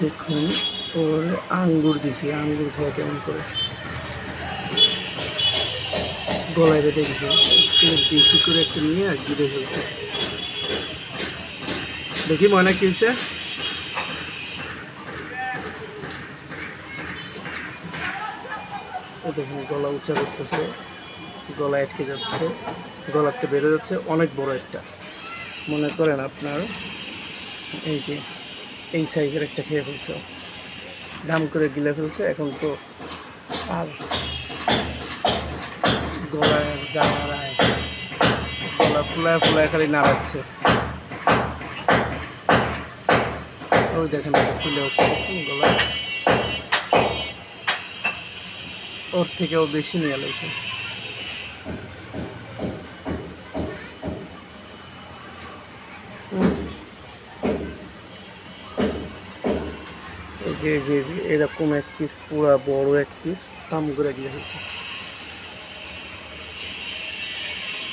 দেখুন ওর আঙ্গুর দিছি, আঙ্গুর খেয়ে কেমন করে গলায় বেঁধে গেছে, একটু বেশি করে একটা নিয়ে আর গিরে ফেলছে। দেখি মনে কি হয়েছে। দেখুন গলা উঁচা করতেছে, গলা আটকে যাচ্ছে, গলাতে বেরো যাচ্ছে অনেক বড় একটা, মনে করেন আপনার এই যে এই সাইজের একটা খেয়ে ফেলছে, দাম করে গিলে ফেলছে। এখন তো আর গলায় জানায়, গলা ফুলায় ফুলায় খালি নাড়াচ্ছে। ওই দেখেন ফুলে উঠছে গলা, ওর থেকেও বেশি নিয়ে লাগছে। যে এরকম এক পিস পুরা বড় এক পিস দাম করে গিয়ে হয়েছে।